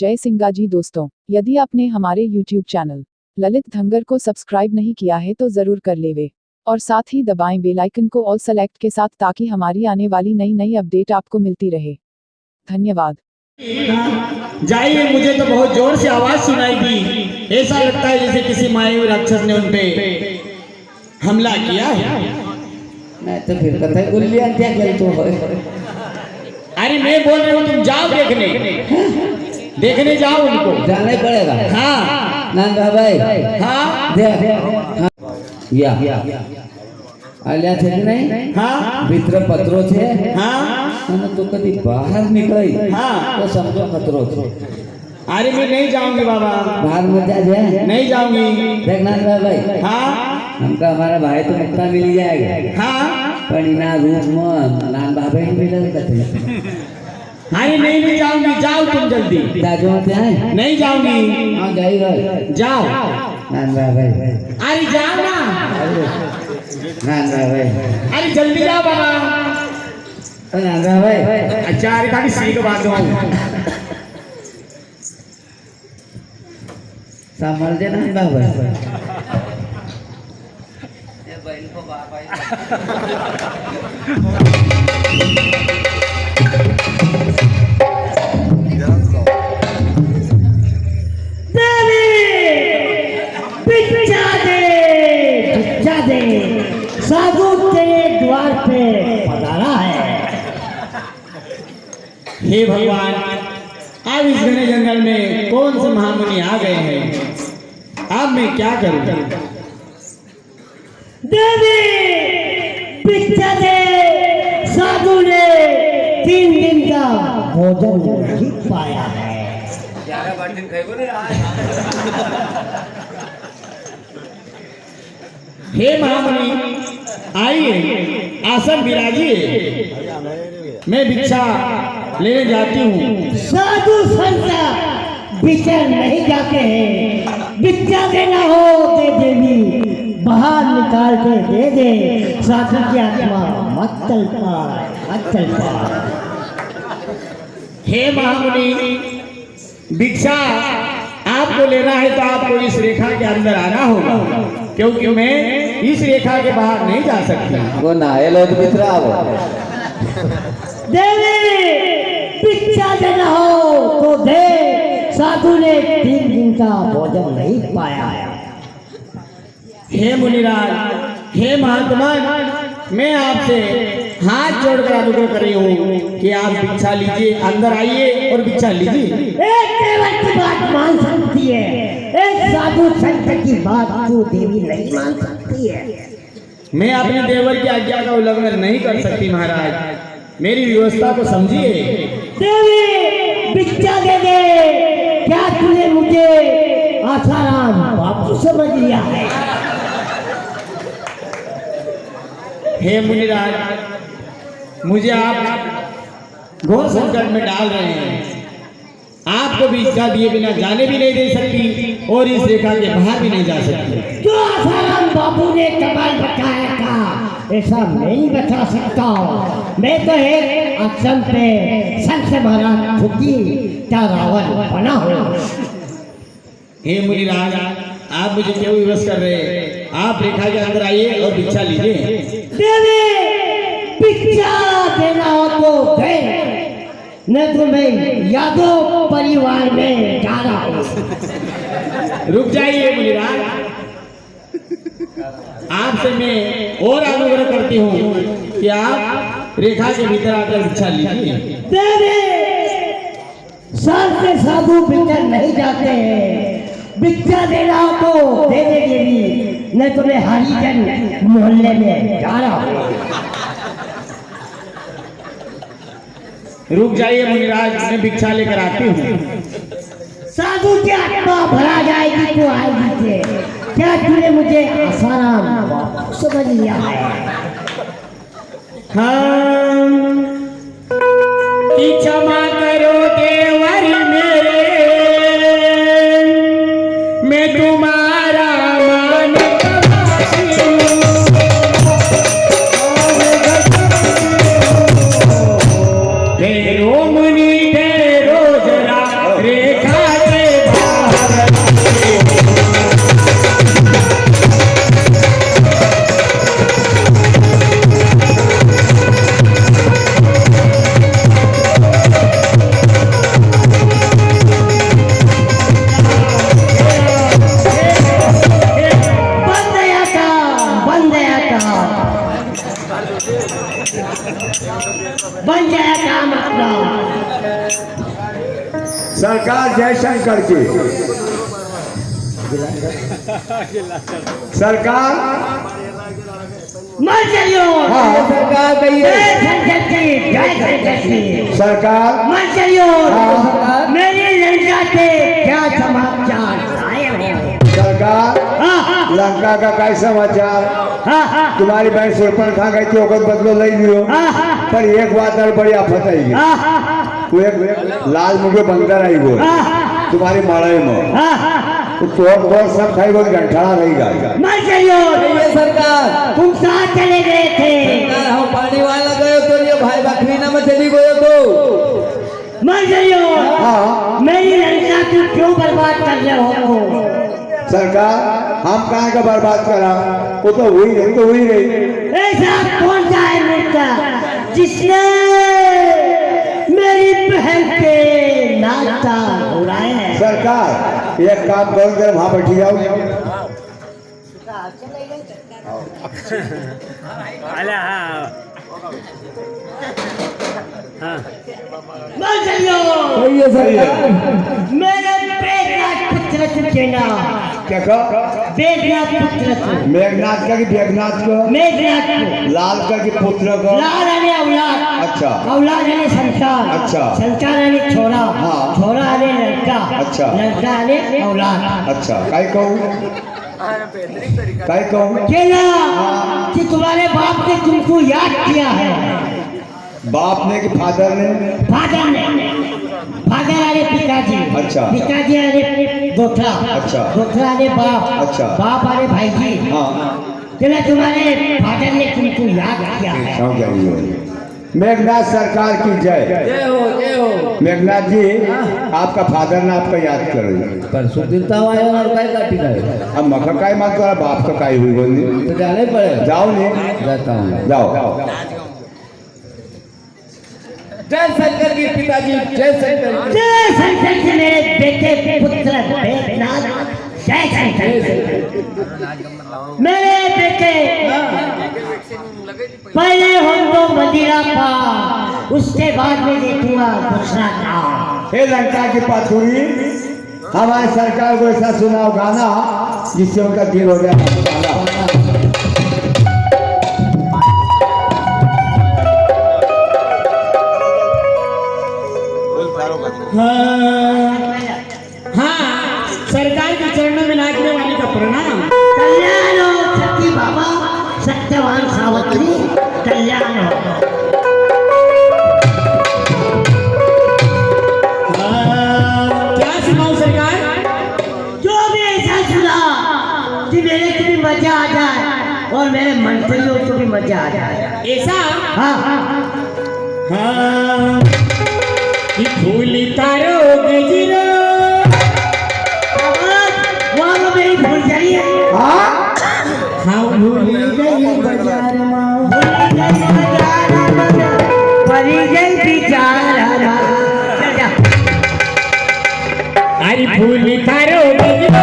जय सिंगा जी दोस्तों, यदि आपने हमारे YouTube चैनल ललित धंगर को सब्सक्राइब नहीं किया है तो जरूर कर लेवे और साथ ही दबाएं बेल आइकन को ऑल सेलेक्ट के साथ ताकि हमारी आने वाली नई अपडेट आपको मिलती रहे। धन्यवाद। जाइए, मुझे तो बहुत जोर से आवाज सुनाई दी। ऐसा लगता है जैसे किसी मायूर राक्षस ने उन पे हमला किया है। मैं तो फिर कथा गुल्लियां क्या खेलते हो? अरे मैं बोल रहा हूँ तुम जाओ देखने जाओ, उनको जाना ही पड़ेगा। हाँ नांगा भाई, हाँ देख या आलिया थे कि नहीं? हाँ भीतर पत्रो थे। हाँ मैंने तो कभी बाहर निकली। हाँ तो समझो खतरो थे। अरे मैं नहीं जाऊंगी बाबा, बाहर मत जाए, नहीं जाऊंगी। देख नांगा भाई, हाँ हमका हमारा भाई तो मुक्ता मिल जाएगा। हाँ पर इना रूप में नान बाबा ही मिले कहते। अरे नहीं जाऊंगी, जाओ तुम जल्दी। दाजो पे आए, नहीं जाऊंगी। हाँ जाई भाई, जाओ। नांगा भाई, अरे जाओ ना। नांगा भाई, अरे जल्दी जाओ बाबा। नांगा भाई, अच्छा अरे खाली सीट बात दो। संभाल दे नांगा भाई। साधु तेरे द्वार पे पधारा है। हे भगवान, अब इस घने जंगल में कौन से महामुनि आ गए हैं? अब मैं क्या करूं? देवी भिक्षा दे। साधु ने 3 दिन का भोजन नहीं पाया है। हे महामुनि, आइए आसन विराजिए, मैं भिक्षा लेने जाती हूँ। साधु संत विचर नहीं जाते हैं। भिक्षा देना हो दे देवी, बाहर निकाल के दे दे। साधु की आत्मा मत चल पा। हे महामुनि, भिक्षा आपको लेना है तो आपको इस रेखा के अंदर आना होगा, क्योंकि मैं इस रेखा के बाहर नहीं जा सकती। वो नहाए लो तो मित्र आओ। देवी भिक्षा देना हो तो दे। साधु ने 3 दिन का भोजन नहीं पाया है। हे मुनिराज, हे महात्मा, मैं आपसे हाथ जोड़कर अनुग्रह कर रही हूँ कि आप भिक्षा लीजिए, अंदर आइए और भिक्षा लीजिए। एक देवर की बात मान सकती है, एक साधु संत की बात तू देवी नहीं मान सकती है। मैं अपने देवर की आज्ञा का उल्लंघन नहीं कर सकती महाराज, मेरी व्यवस्था को समझिए। देवी भिक्षा दे दे। क्या तूने मुझे आसाराम बापू समझ लिया है? हे मुनिराज, मुझे आप घोर संकट में डाल रहे हैं। आपको भिक्षा दिए बिना जाने भी नहीं दे सकती और इस रेखा के बाहर भी नहीं जा सकती। जो आसाराम बापू ने कमाल बताया था ऐसा मैं नहीं बता सकता। मैं तो एक अक्षम पे सबसे महाराज खुदी का रावण बना हूँ। हे मुनिराज, आप मुझे क्यों विवश कर रहे हैं? आप रेखा के अंदर आइए और भिक्षा लीजिए। देवी भिक्षा देना हो तो दे, न तो मैं यादव परिवार में जा रहा हूँ। रुक जाइए मुनिराज, आपसे मैं और अनुग्रह करती हूँ कि आप रेखा के भीतर आकर भिक्षा लीजिए। देवी साथ साधु भिक्षा नहीं जाते हैं। भिक्षा देना हो तो दे दे देवी, न तो मैं हरिजन मोहल्ले में जा रहा हूँ। रुक जाइए मुनिराज, मैं भिक्षा लेकर आती हूँ। साधु की आत्मा भरा जाएगी तो आएगी थे। क्या तूने मुझे आसाराम समझ लिया है? हाँ, क्षमा करो देवर मेरे, मैं तुम्हारा मुनि ठहरो जरा रेखा बन जाए काम अपना। सरकार जयशंकर की सरकार मर जाइयो। हाँ सरकार कहिए जय शंकर की, जय शंकर की। सरकार मर जाइयो। हाँ। मेरी लंका से क्या समाचार आए हो? सरकार लंका का क्या समाचार? तुम्हारी बहन सुरपन खा गई थी, ओकर बदलो ले लियो। पर एक बात और बड़ी आफत आई वो एक लाल मुझे बंदर आई वो तुम्हारी माड़े में तो सब खाई वो गंठाड़ा रही गई। मर जाइयो। सरकार तुम साथ चले गए थे। सरकार हम पानी वाला गए तो ये भाई बकरी ना में चली गए तो मर जाइयो। हाँ मेरी लंका तुम क्यों बर्बाद कर रहे हो? सरकार हम कहाँ का बर्बाद करा, वो तो हुई नहीं तो हुई नहीं। ऐसा कौन सा है मुर्दा जिसने मेरी बहन के नाता उड़ाए हैं? सरकार एक काम करो, जरा वहां बैठी जाओ। मर जाइयो। मेरे बेगनाथ पुत्र तुझे ना क्या कहा? बेगनाथ पुत्र तू। मेघनाथ का कि बेगनाथ का? मेघनाथ को। लाल का कि पुत्र का? लाल आने औलाद। अच्छा औलाद आने संतान। अच्छा। संतान आने छोरा। हाँ। छोरा आने लड़का। अच्छा। लड़का आने औलाद। अच्छा काय कहूँ काय कहूँ केला कि तुम्हारे बाप ने तुमको याद किया है। बाप ने कि फादर ने? फादर ने। फादर आने पिताजी। अच्छा। पिताजी आने दोठा। अच्छा। दोठा आने बाप। अच्छा। बाप आने भाईजी। हाँ केला तुम्हारे फादर ने तुमको याद किया है। समझ गई। मेघनाथ सरकार की जय। जय हो मेघनाथ जी आपका फादर ने आपका याद कर रही पर सुधीरता आया और काय काटी गए अब मका काय मात करा, बाप का काय हुई बोली तो जाने पड़े। जाओ नहीं जाता हूँ। जाओ। जय शंकर की पिताजी, जय शंकर की। जय शंकर के मेरे बेटे पुत्र मेघनाथ। जय शंकर। मेरे बेटे पहले हम तो मदिरा पा, उसके बाद में देखूंगा दूसरा नाम। हे लंका की पाथुरी, हमारे सरकार को ऐसा सुनाओ गाना जिससे उनका दिल हो गया गाना। हाँ सरकार के चरणों में नाचने वाले का प्रणाम। कल्याण हो सती बाबा, सत्यवान सावत्री, कल्याण हो। क्या सुनाओ सरकार? जो भी ऐसा सुना कि मेरे को भी मजा आ जाए और मेरे मंत्रियों को भी मजा आ जाए। ऐसा? हाँ हाँ कि फूल तारो गजरो। वहाँ मेरी भूल जाइए। हाँ भूल गई बाजार में, परी गई बिचारा। अरे फूल तारो गजरो।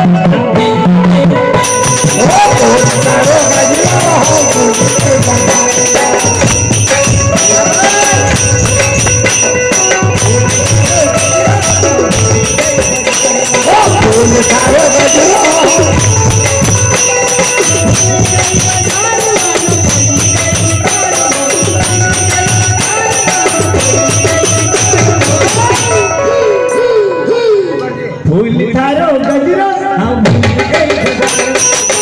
फूल तारो गजरो हम भूल गए बाजार में।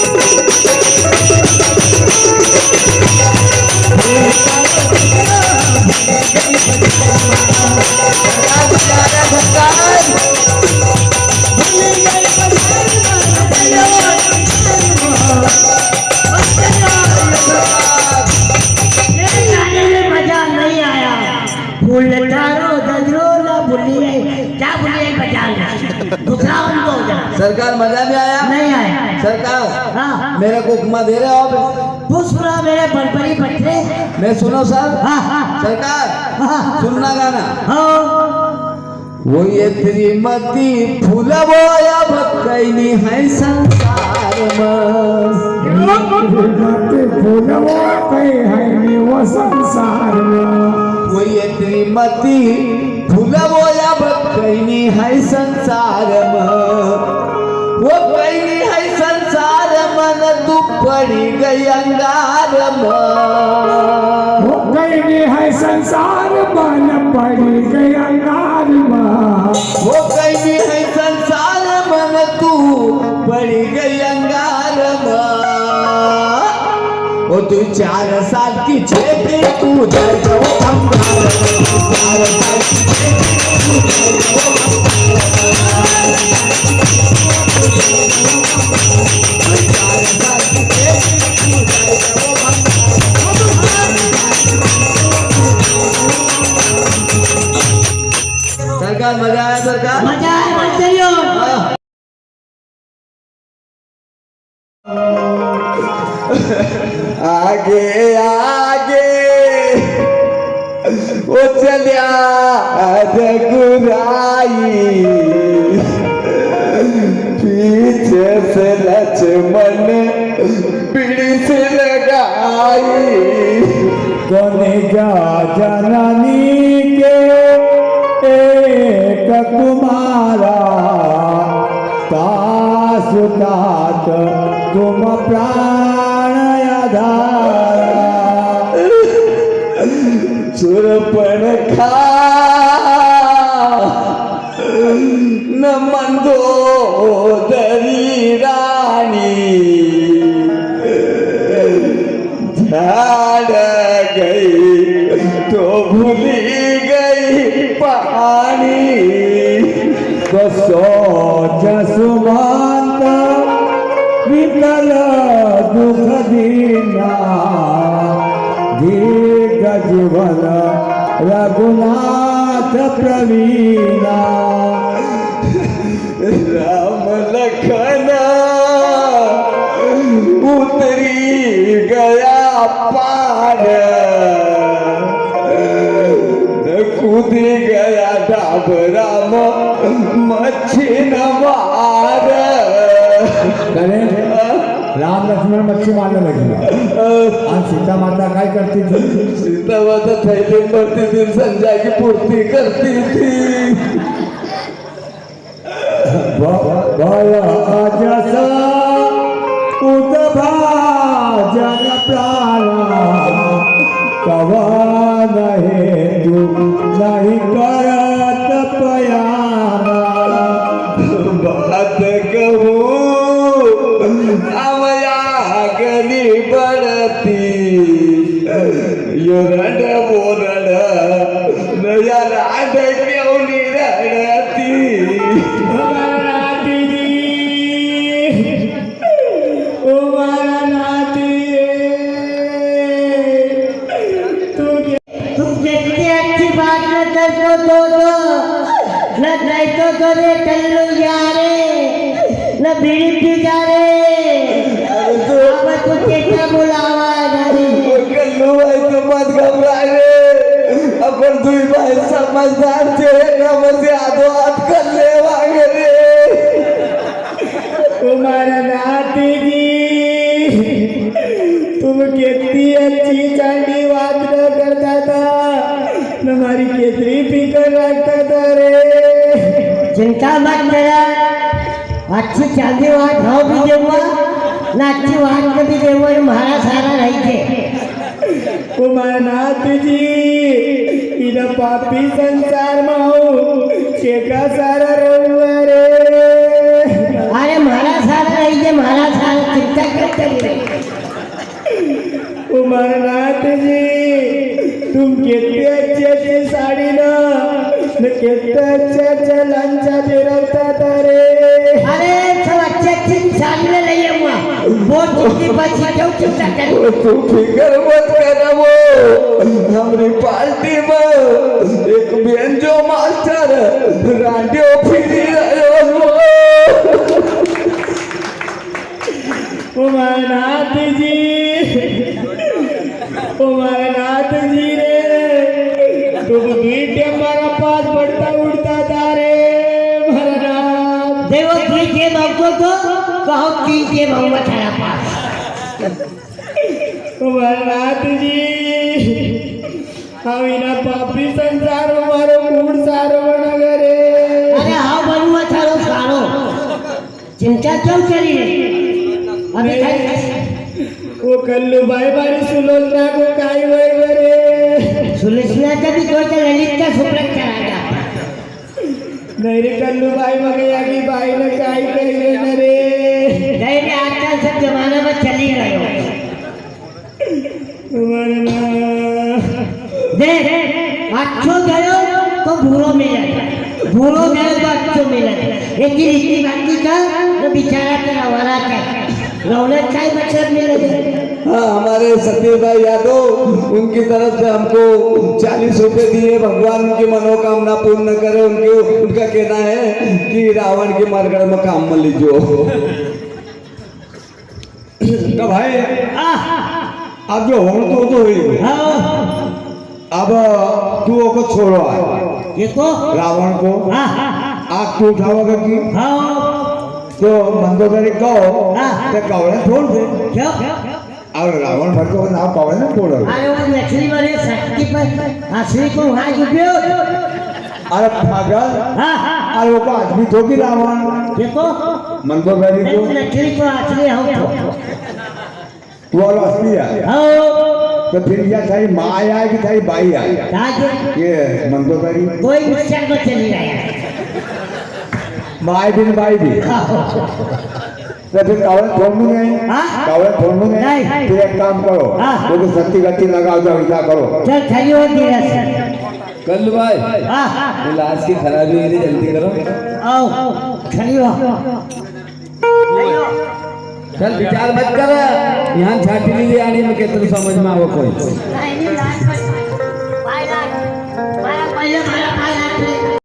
मजा नहीं आया। फूल तारो गजरो ना भूलिए, क्या भूलिए बाजार में। दूसरा उनको हो जाए। सरकार मजा में आया? नहीं आया। सरकार हाँ मेरे को उपमा दे रहे हो आप? पुष्परा मेरे बड़बड़ी बच्चे। मैं सुनो साहब। हाँ हाँ सरकार हाँ सुनना गाना। हाँ। वो ये श्रीमती फूल बोया भक्कैनी है संसार में। फुलवो कई है वो संसार में वो ये श्रीमती फुलवोया बकैनी है संसार में वो कैनी है संसार मन तू पड़ी गई अंगार में वो कैनी है संसार मन पड़ी गई अंगार में वो कैनी है संसार मन तू पड़ी गई अंगार में वो तू 4 साल की छेती तू जाए वो अंगार में 4 साल की छेती तू जाए सरकार मजा आया सरकार मजा है मंत्रियों। आगे आगे वो चलिया रघुराई पीछे से लक्ष्मण पीड़ी से लगाई कोने जा जननी के एक कुमारा तासुतात तुम प्राण आधारा सुरपण खा न मंदोदरी रानी झाड़ गई तो भूली गई पानी तो सोच सुमंत विकल दुख दीना दीर्घ जीवन रघुनाथ प्रवीणा राम लखन उतरी गया पार कूद गया डाब राम मच्छी न मार राम लक्ष्मण मच्छी मारने लगी और सीता माता काय करती थी सीता माता थैली भरती थी संजय की पूर्ति करती थी जसा उद्भाजन प्राणा कवा नहीं तू नहीं करत पयाना बात कहूँ अमया गली बढ़ती यो रड बोरड नया राड क्यों नहीं रड़ती तुम जितनी अच्छी बात न कर तो न नहीं तो करे टल्लू जा रे न बीड़ी पी जा रे अब तुझे क्या बुलावा है कल्लू भाई तो मत घबरा रे अपन दुई भाई समझदार थे ना मुझे आधो हाथ कर ले वागे रे तुम्हारा नाती जी तुम कितनी अच्छी चांदी बात न करता था हमारी कितनी फिक्र रखता था रे चिंता मत करा अच्छी चांदी वाट हो भी देवा ना अच्छी वाट के भी देवा हमारा सारा रही थे तुम्हारा नाती जी इन पापी संसार में हो चेका सारा रहुआ रे अरे हमारा सारा रही है हमारा सारा चिंता करते रहे उमरनाथ जी तुम कितने अच्छी साड़ी ना कितने अच्छा लंचा फिरवता था रे अरे सब अच्छी साड़ी ले लिया हुआ बहुत चिंती बची क्यों चिंता कर तू फिक्र मत कर वो हमारी पार्टी में एक बेंजो मास्टर राडियो फिरी रहे उमरनाथ जी रे तुम बीटे हमारा पास बढ़ता उड़ता था रे भरनाथ देखो कीजिए बाबू को कहो कीजिए बाबू थारा पास बिना पापी संसार मारो कूड़ सारो बना करे। अरे हाँ बनूंगा थारो सारो चिंता क्यों करी रे अभी वो कल्लू भाई बारी सुलोचना को काई वही करे। सुलझना कभी कोई तो ललित का सुप्रत कराएगा नहीं रे कल्लू भाई मगैया की भाई ने काई कही रे रे। नहीं रे आजकल सब जमाना में चली रहे हो देख अच्छो गयो तो बुरो मिले बुरो गयो तो अच्छो मिले लेकिन इतनी बात का तो बेचारा तेरा वाला का रौनक का ही मतलब मिले। हाँ हमारे सतीश भाई यादव उनकी तरफ से हमको 40 रुपए दिए। भगवान उनकी मनोकामना पूर्ण करे। उनका कहना है कि रावण के मरगढ़ में काम में लीजो। तो भाई अब जो हो तो हुई अब तू को छोड़ो ये को रावण को आग तू उठाओगे कि तो मंदोदरी कहो तो कवड़े छोड़ दे क्यों और रावण भर को ना कवड़े ना छोड़ो। अरे वो लक्ष्मी वाले शक्ति पर असली को वहाँ जुटियो अरे पागल अरे वो को आदमी तो कि रावण देखो मंदोदरी को लक्ष्मी को असली हम वो असली है तो फिर यह थारी माँ आया कि थारी बाई आया ये मंदोदरी कोई विचार को चली रहा है माई बिन बाई भी तो फिर कावड़ छोड़नू नहीं कावड़ छोड़नू नहीं फिर एक काम करो वो तो सत्ती गति लगाओ जाओ ऐसा करो चल खड़ी हो गया सर कल्लू भाई लाश की खराबी है जल्दी करो। आओ खड़ी हो चल विचार मत कर यहाँ छाटी लीजिए आने में कितना समझ में आओ कोई नहीं लास्ट पर पहले